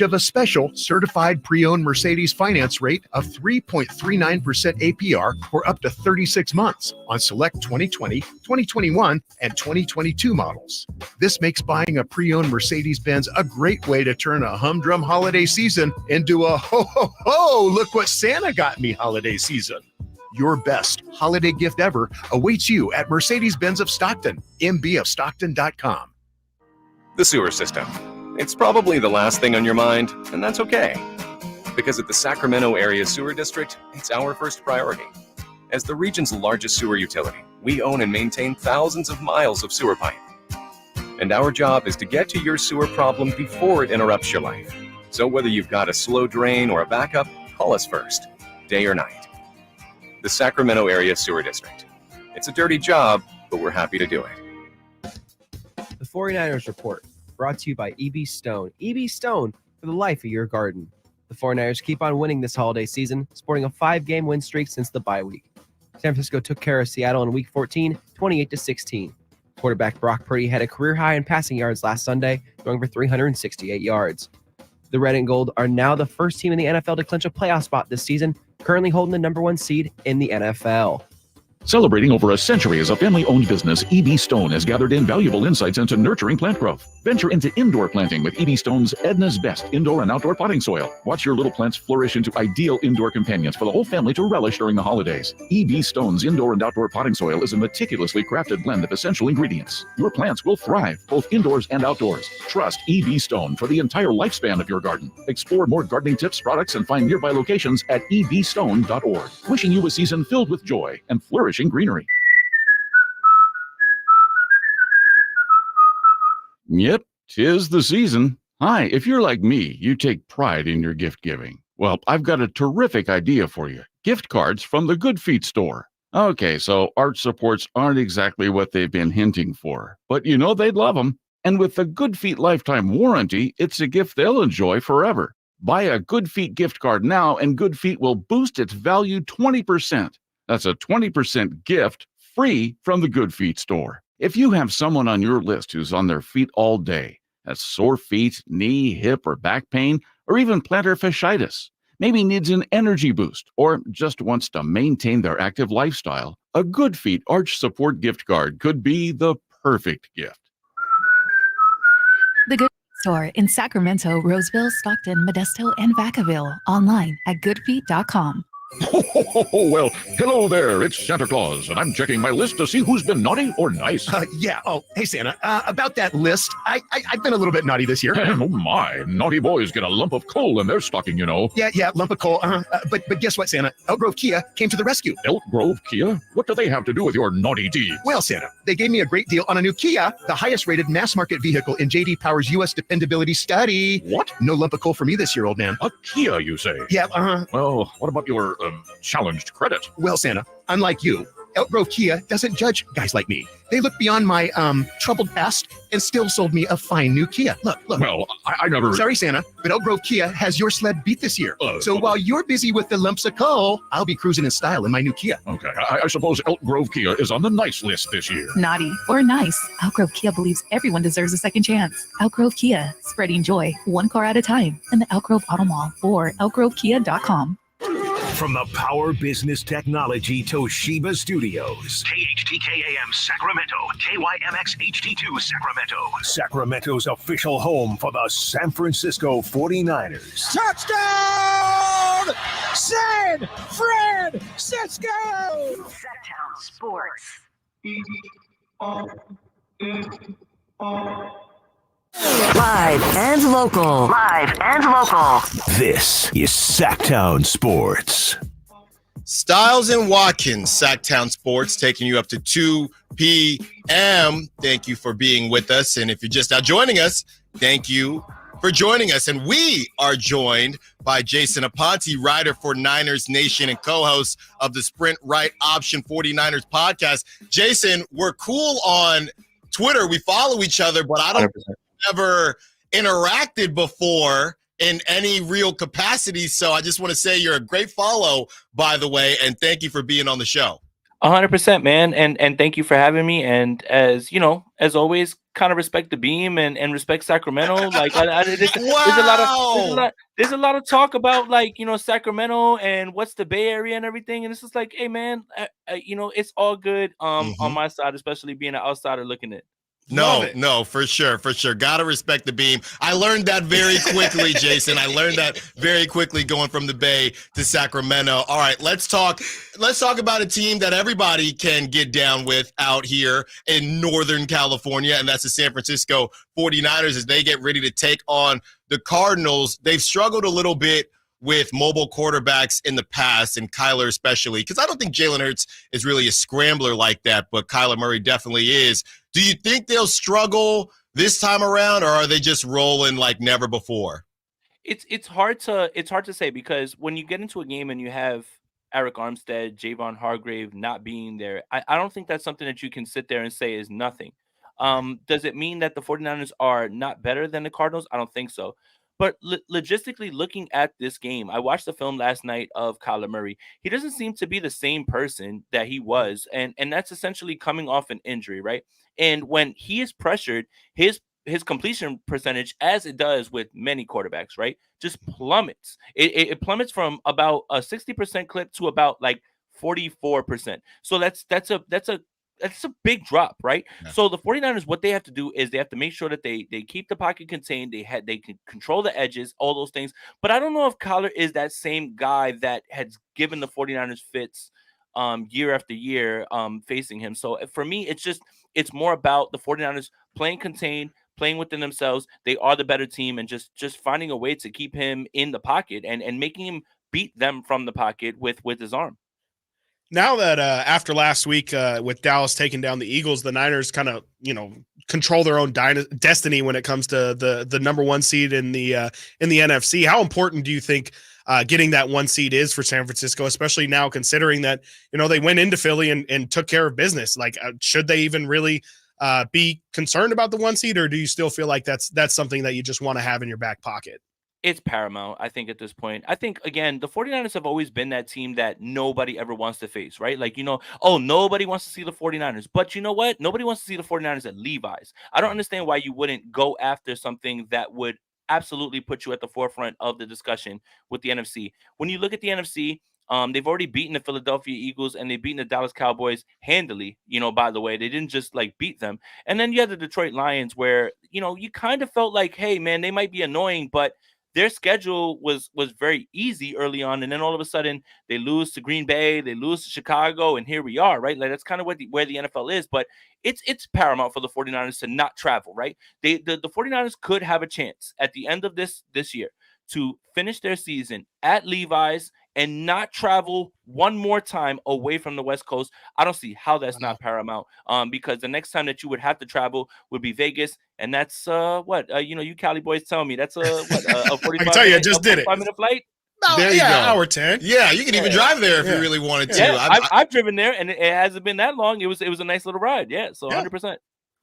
of a special certified pre-owned Mercedes finance rate of 3.39% APR for up to 36 months on select 2020, 2021, and 2022 models. This makes buying a pre-owned Mercedes-Benz a great way to turn a humdrum holiday season into a ho, look what Santa got me holiday season. Your best holiday gift ever awaits you at Mercedes-Benz of Stockton, mbofstockton.com. The sewer system. It's probably the last thing on your mind, and that's okay. Because at the Sacramento Area Sewer District, it's our first priority. As the region's largest sewer utility, we own and maintain thousands of miles of sewer pipe. And our job is to get to your sewer problem before it interrupts your life. So whether you've got a slow drain or a backup, call us first, day or night. The Sacramento Area Sewer District. It's a dirty job, but we're happy to do it. The 49ers Report, brought to you by E.B. Stone. E.B. Stone, for the life of your garden. The 49ers keep on winning this holiday season, sporting a 5-game win streak since the bye week. San Francisco took care of Seattle in Week 14, 28-16. Quarterback Brock Purdy had a career high in passing yards last Sunday, throwing for 368 yards. The Red and Gold are now the first team in the NFL to clinch a playoff spot this season, currently holding the number 1 seed in the NFL. Celebrating over a century as a family-owned business, E.B. Stone has gathered in valuable insights into nurturing plant growth. Venture into indoor planting with E.B. Stone's Edna's Best indoor and outdoor potting soil. Watch your little plants flourish into ideal indoor companions for the whole family to relish during the holidays. E.B. Stone's indoor and outdoor potting soil is a meticulously crafted blend of essential ingredients. Your plants will thrive both indoors and outdoors. Trust E.B. Stone for the entire lifespan of your garden. Explore more gardening tips, products, and find nearby locations at ebstone.org. Wishing you a season filled with joy and flourishing greenery. Yep, 'tis the season. Hi, if you're like me, you take pride in your gift giving. Well, I've got a terrific idea for you. Gift cards from the Good Feet store. Okay, so arch supports aren't exactly what they've been hinting for, but you know they'd love them. And with the Good Feet lifetime warranty, it's a gift they'll enjoy forever. Buy a Good Feet gift card now, and Good Feet will boost its value 20%. That's a 20% gift free from the Good Feet store. If you have someone on your list who's on their feet all day, has sore feet, knee, hip, or back pain, or even plantar fasciitis, maybe needs an energy boost, or just wants to maintain their active lifestyle, a Good Feet Arch Support gift card could be the perfect gift. The Good Feet store in Sacramento, Roseville, Stockton, Modesto, and Vacaville. Online at goodfeet.com. Well, hello there. It's Santa Claus, and I'm checking my list to see who's been naughty or nice. Yeah. Oh, hey, Santa. About that list, I've been a little bit naughty this year. Oh, my. Naughty boys get a lump of coal in their stocking, you know. Yeah, lump of coal. But guess what, Santa? Elk Grove Kia came to the rescue. Elk Grove Kia? What do they have to do with your naughty deeds? Well, Santa, they gave me a great deal on a new Kia, the highest-rated mass-market vehicle in J.D. Power's U.S. dependability study. What? No lump of coal for me this year, old man. A Kia, you say? Yeah, Well, what about your, challenged credit? Well, Santa, unlike you, Elk Grove Kia doesn't judge guys like me. They looked beyond my troubled past and still sold me a fine new Kia. Look. Well, I never... Sorry, Santa, but Elk Grove Kia has your sled beat this year. So while you're busy with the lumps of coal, I'll be cruising in style in my new Kia. Okay, I suppose Elk Grove Kia is on the nice list this year. Naughty or nice, Elk Grove Kia believes everyone deserves a second chance. Elk Grove Kia, spreading joy one car at a time in the Elk Grove Auto Mall or elkgrovekia.com. From the Power Business Technology Toshiba Studios. KHTK AM Sacramento. KYMX HD2 Sacramento. Sacramento's official home for the San Francisco 49ers. Touchdown! San Francisco! SacTown Sports. Live and local. This is SacTown Sports. Styles and Watkins, SacTown Sports, taking you up to 2 p.m. Thank you for being with us. And if you're just now joining us, thank you for joining us. And we are joined by Jason Aponte, writer for Niners Nation and co-host of the Sprint Right Option 49ers podcast. Jason, we're cool on Twitter. We follow each other, but I don't ever interacted before in any real capacity. So I just want to say you're a great follow, by the way, and thank you for being on the show. 100%, man. And thank you for having me. And as you know, as always, kind of respect the beam and respect Sacramento. Like Wow. there's a lot of talk about like Sacramento and what's the Bay Area and everything. And it's just like, hey man, it's all good on Mhm. my side, especially being an outsider looking at. No, for sure, for sure. Gotta respect the beam. I learned that very quickly, Jason. I learned that very quickly going from the Bay to Sacramento. All right, let's talk about a team that everybody can get down with out here in Northern California, and that's the San Francisco 49ers as they get ready to take on the Cardinals. They've struggled a little bit with mobile quarterbacks in the past, and Kyler especially, because I don't think Jalen Hurts is really a scrambler like that, but Kyler Murray definitely is. Do you think they'll struggle this time around, or are they just rolling like never before? It's hard to say because when you get into a game and you have Eric Armstead, Javon Hargrave not being there, I don't think that's something that you can sit there and say is nothing. Does it mean that the 49ers are not better than the Cardinals? I don't think so. But logistically, looking at this game, I watched the film last night of Kyler Murray. He doesn't seem to be the same person that he was, and that's essentially coming off an injury, right? And when he is pressured, his completion percentage, as it does with many quarterbacks, right, just plummets. It plummets from about a 60% clip to about like 44%. So that's a big drop, right? Yeah. So the 49ers, what they have to do is they have to make sure that they keep the pocket contained. They can control the edges, all those things. But I don't know if Kyler is that same guy that has given the 49ers fits year after year facing him. So for me, it's more about the 49ers playing contained, playing within themselves. They are the better team, and just finding a way to keep him in the pocket and making him beat them from the pocket with his arm. Now that after last week with Dallas taking down the Eagles, the Niners kind of control their own destiny when it comes to the number one seed in the NFC. How important do you think getting that one seed is for San Francisco, especially now considering that they went into Philly and took care of business? Like, should they even really be concerned about the one seed, or do you still feel like that's something that you just want to have in your back pocket? It's paramount, I think, at this point. I think, again, the 49ers have always been that team that nobody ever wants to face, right? Like, nobody wants to see the 49ers. But you know what? Nobody wants to see the 49ers at Levi's. I don't understand why you wouldn't go after something that would absolutely put you at the forefront of the discussion with the NFC. When you look at the NFC, they've already beaten the Philadelphia Eagles and they've beaten the Dallas Cowboys handily, by the way. They didn't just like beat them. And then you had the Detroit Lions where, you kind of felt like, hey, man, they might be annoying, but their schedule was very easy early on, and then all of a sudden they lose to Green Bay, they lose to Chicago, and here we are, right? Like that's kind of where the NFL is, but it's paramount for the 49ers to not travel, right? The 49ers could have a chance at the end of this year to finish their season at Levi's and not travel one more time away from the West Coast. I don't see how that's not paramount. Because the next time that you would have to travel would be Vegas, and that's you Cali boys tell me that's a 45 I can tell you, I just did it. 5-minute flight. There you go. Hour 10. Yeah, you can even drive there if you really wanted to. Yeah, I've driven there, and it hasn't been that long. It was a nice little ride. Yeah, so 100%.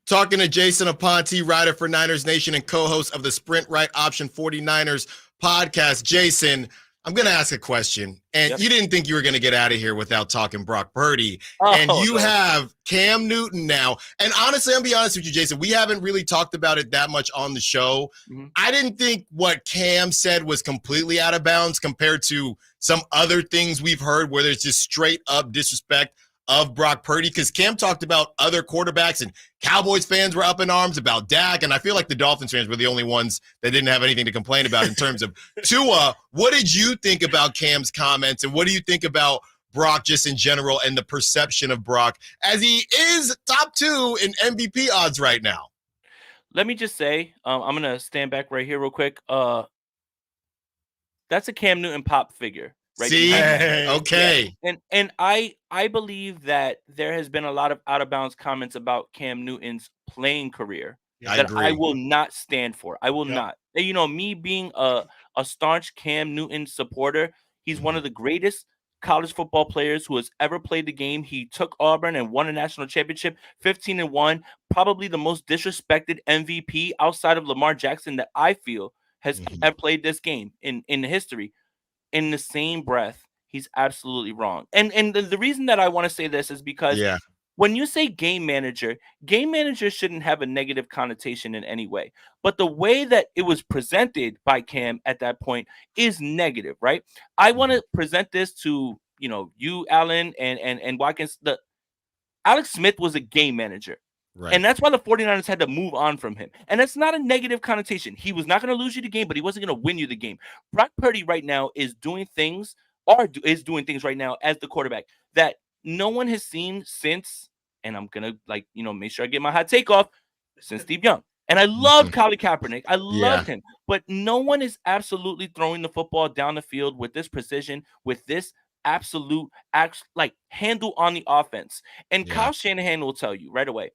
Talking to Jason Aponte, writer for Niners Nation and co-host of the Sprint Right Option 49ers podcast. Jason, I'm going to ask a question, and you didn't think you were going to get out of here without talking Brock Purdy, and you have Cam Newton now. And honestly, I'll be honest with you, Jason, we haven't really talked about it that much on the show. Mm-hmm. I didn't think what Cam said was completely out of bounds compared to some other things we've heard where there's just straight up disrespect of Brock Purdy, because Cam talked about other quarterbacks and Cowboys fans were up in arms about Dak, and I feel like the Dolphins fans were the only ones that didn't have anything to complain about in terms of Tua. What did you think about Cam's comments, and what do you think about Brock just in general and the perception of Brock as he is top 2 in MVP odds right now? Let me just say, I'm going to stand back right here real quick. That's a Cam Newton pop figure. Right. See, okay. Yeah. And I believe that there has been a lot of out of bounds comments about Cam Newton's playing career that I will not stand for. I will not. Me being a staunch Cam Newton supporter, he's one of the greatest college football players who has ever played the game. He took Auburn and won a national championship, 15-1, probably the most disrespected MVP outside of Lamar Jackson that I feel has ever played this game in history. In the same breath, he's absolutely wrong. And the reason that I want to say this is because Yeah. when you say game manager shouldn't have a negative connotation in any way. But the way that it was presented by Cam at that point is negative, right? I want to present this to, you, Alan, and Watkins. Alex Smith was a game manager. Right. And that's why the 49ers had to move on from him. And that's not a negative connotation. He was not going to lose you the game, but he wasn't going to win you the game. Brock Purdy right now is doing things right now as the quarterback that no one has seen since, and I'm going to make sure I get my hot take off, since Steve Young. And I loved Colin Kaepernick. I loved him. But no one is absolutely throwing the football down the field with this precision, with this absolute handle on the offense. And Kyle Shanahan will tell you right away,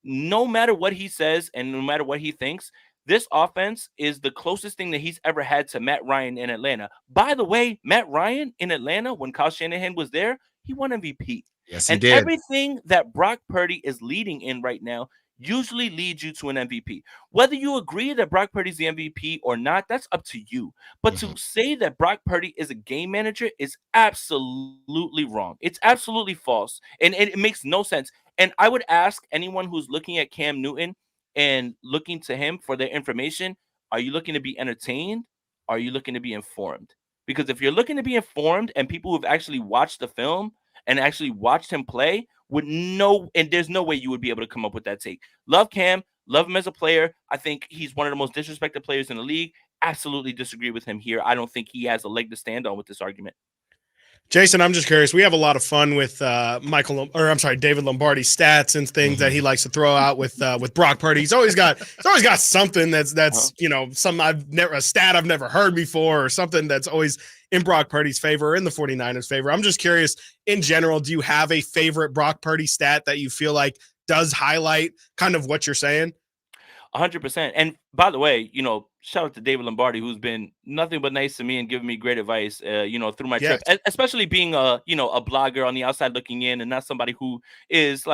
no matter what he says and no matter what he thinks, this offense is the closest thing that he's ever had to Matt Ryan in Atlanta. By the way, Matt Ryan in Atlanta, when Kyle Shanahan was there, he won MVP. Yes, he and did. Everything that Brock Purdy is leading in right now usually leads you to an MVP. Whether you agree that Brock Purdy's the MVP or not, that's up to you. But to say that Brock Purdy is a game manager is absolutely wrong. It's absolutely false. And it makes no sense. And I would ask anyone who's looking at Cam Newton and looking to him for their information, are you looking to be entertained? Are you looking to be informed? Because if you're looking to be informed and people who've actually watched the film and actually watched him play would know, and there's no way you would be able to come up with that take. Love Cam, love him as a player. I think he's one of the most disrespected players in the league. Absolutely disagree with him here. I don't think he has a leg to stand on with this argument. Jason, I'm just curious. We have a lot of fun with David Lombardi's stats and things that he likes to throw out with Brock Purdy. He's always got something that's a stat I've never heard before, or something that's always in Brock Purdy's favor or in the 49ers' favor. I'm just curious, in general, do you have a favorite Brock Purdy stat that you feel like does highlight kind of what you're saying? 100%. And by the way, shout out to David Lombardi, who's been nothing but nice to me and giving me great advice, through my trip, especially being a blogger on the outside looking in and not somebody who is in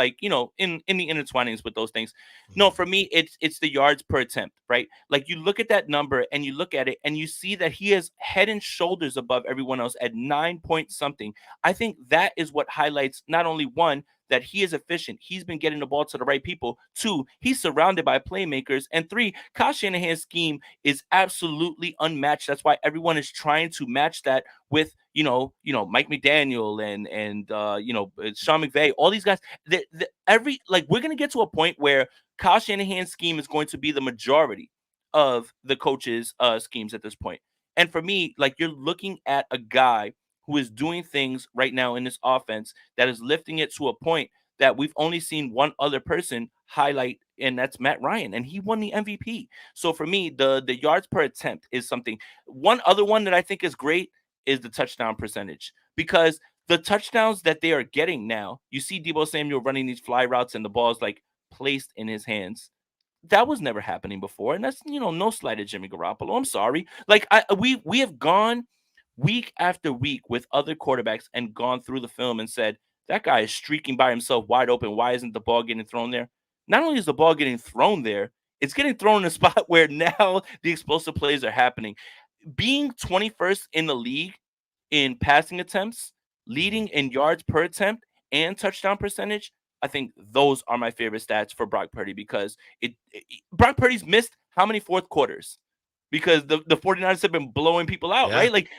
the intertwinings with those things. No, for me, it's the yards per attempt, right? Like you look at that number and you look at it and you see that he is head and shoulders above everyone else at 9 point something. I think that is what highlights not only one, that he is efficient. He's been getting the ball to the right people. 2, he's surrounded by playmakers. And 3, Kyle Shanahan's scheme is absolutely unmatched. That's why everyone is trying to match that with, Mike McDaniel and Sean McVay, all these guys. We're going to get to a point where Kyle Shanahan's scheme is going to be the majority of the coaches' schemes at this point. And for me, you're looking at a guy who is doing things right now in this offense that is lifting it to a point that we've only seen one other person highlight, and that's Matt Ryan, and he won the MVP. So for me, the yards per attempt is something. One other one that I think is great is the touchdown percentage, because the touchdowns that they are getting now, you see Deebo Samuel running these fly routes and the ball's placed in his hands. That was never happening before, and that's no slight at Jimmy Garoppolo. I'm sorry. We have gone week after week with other quarterbacks and gone through the film and said, that guy is streaking by himself wide open. Why isn't the ball getting thrown there? Not only is the ball getting thrown there, it's getting thrown in a spot where now the explosive plays are happening. Being 21st in the league in passing attempts, leading in yards per attempt, and touchdown percentage, I think those are my favorite stats for Brock Purdy, because Brock Purdy's missed how many fourth quarters? Because the 49ers have been blowing people out, right? Like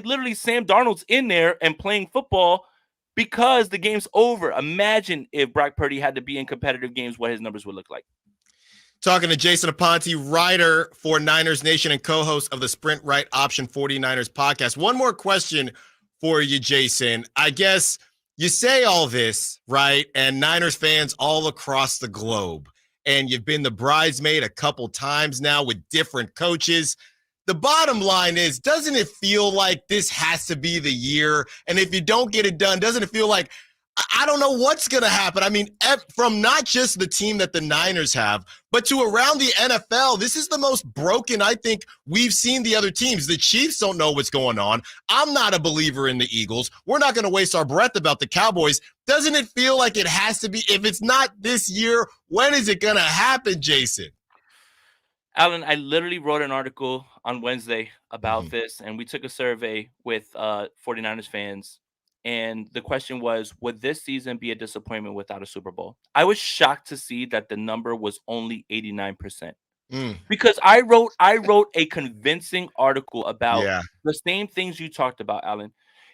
literally Sam Darnold's in there and playing football because the game's over. Imagine if Brock Purdy had to be in competitive games, what his numbers would look like. Talking to Jason Aponte, writer for Niners Nation and co-host of the Sprint Right Option 49ers podcast. One more question for you, Jason. I guess you say all this, right? And Niners fans all across the globe, and you've been the bridesmaid a couple times now with different coaches. The bottom line is, doesn't it feel like this has to be the year? And if you don't get it done, doesn't it feel like, I don't know what's going to happen? I mean, from not just the team that the Niners have, but to around the NFL, this is the most broken I think we've seen the other teams. The Chiefs don't know what's going on. I'm not a believer in the Eagles. We're not going to waste our breath about the Cowboys. Doesn't it feel like it has to be? If it's not this year, when is it going to happen, Jason? Alan, I literally wrote an article on Wednesday about this, and we took a survey with 49ers fans. And the question was, would this season be a disappointment without a Super Bowl? I was shocked to see that the number was only 89%. Because I wrote a convincing article about the same things you talked about, Alan.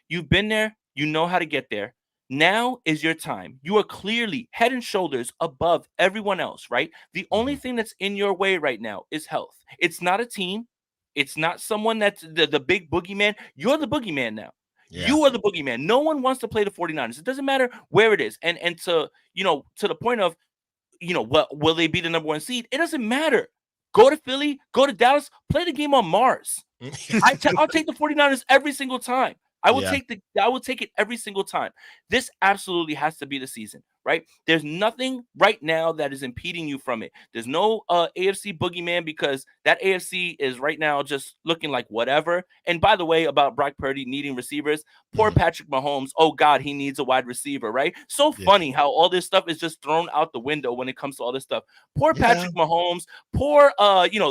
You've been there, you know how to get there. Now is your time. You are clearly head and shoulders above everyone else, right? The only thing that's in your way right now is health. It's not a team. It's not someone that's the big boogeyman. You're the boogeyman now. Yeah. You are the boogeyman. No one wants to play the 49ers. It doesn't matter where it is. And to, to the point of, what will they be the number 1 seed? It doesn't matter. Go to Philly, go to Dallas, play the game on Mars. I'll take the 49ers every single time. I will take it every single time. This absolutely has to be the season, right? There's nothing right now that is impeding you from it. There's no AFC boogeyman because that AFC is right now just looking like whatever. And by the way, about Brock Purdy needing receivers, poor Patrick Mahomes. Oh God, he needs a wide receiver, right? So funny how all this stuff is just thrown out the window when it comes to all this stuff. Poor Patrick Mahomes, poor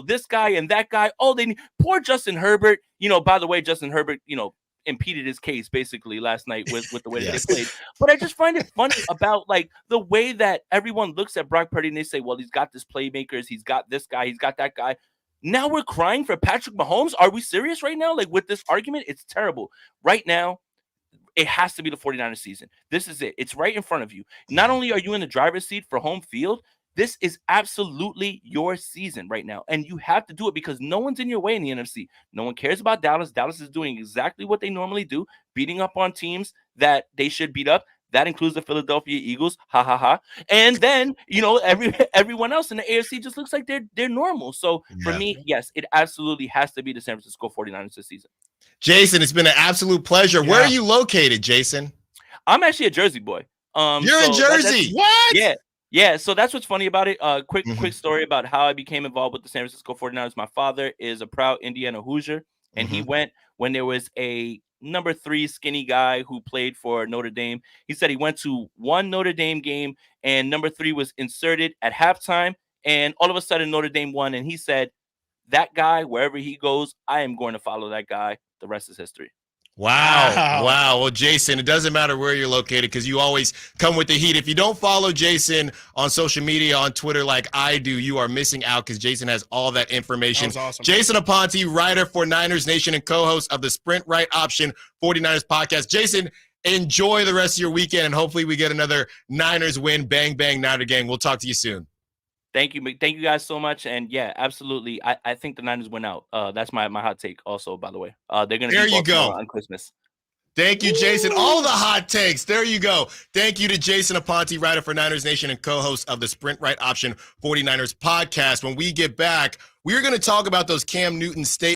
this guy and that guy. Oh, poor Justin Herbert. By the way, Justin Herbert, impeded his case basically last night with the way that they played. But I just find it funny about like the way that everyone looks at Brock Purdy and they say, well, he's got this playmakers, he's got this guy, he's got that guy. Now we're crying for Patrick Mahomes. Are we serious right now? Like with this argument, it's terrible. Right now, it has to be the 49ers season. This is it. It's right in front of you. Not only are you in the driver's seat for home field, this is absolutely your season right now. And you have to do it because no one's in your way in the NFC. No one cares about Dallas. Dallas is doing exactly what they normally do, beating up on teams that they should beat up. That includes the Philadelphia Eagles. Ha ha ha. And then, everyone else in the AFC just looks like they're normal. So for me, yes, it absolutely has to be the San Francisco 49ers this season. Jason, it's been an absolute pleasure. Where are you located, Jason? I'm actually a Jersey boy. You're in Jersey. What? Yeah. Yeah, so that's what's funny about it. Quick story about how I became involved with the San Francisco 49ers. My father is a proud Indiana Hoosier, and he went when there was a number 3 skinny guy who played for Notre Dame. He said he went to one Notre Dame game, and number 3 was inserted at halftime, and all of a sudden Notre Dame won, and he said, that guy, wherever he goes, I am going to follow that guy. The rest is history. Wow. Well, Jason, it doesn't matter where you're located because you always come with the heat. If you don't follow Jason on social media, on Twitter like I do, you are missing out because Jason has all that information. That was awesome. Jason Aponte, writer for Niners Nation and co-host of the Sprint Right Option 49ers podcast. Jason, enjoy the rest of your weekend, and hopefully we get another Niners win. Bang, bang, Niner gang. We'll talk to you soon. Thank you guys so much. And yeah, absolutely. I think the Niners win out. That's my hot take also, by the way. They're going to be Baltimore on Christmas. Thank you, Jason. All the hot takes. There you go. Thank you to Jason Aponte, writer for Niners Nation and co-host of the Sprint Right Option 49ers podcast. When we get back, we're going to talk about those Cam Newton statements.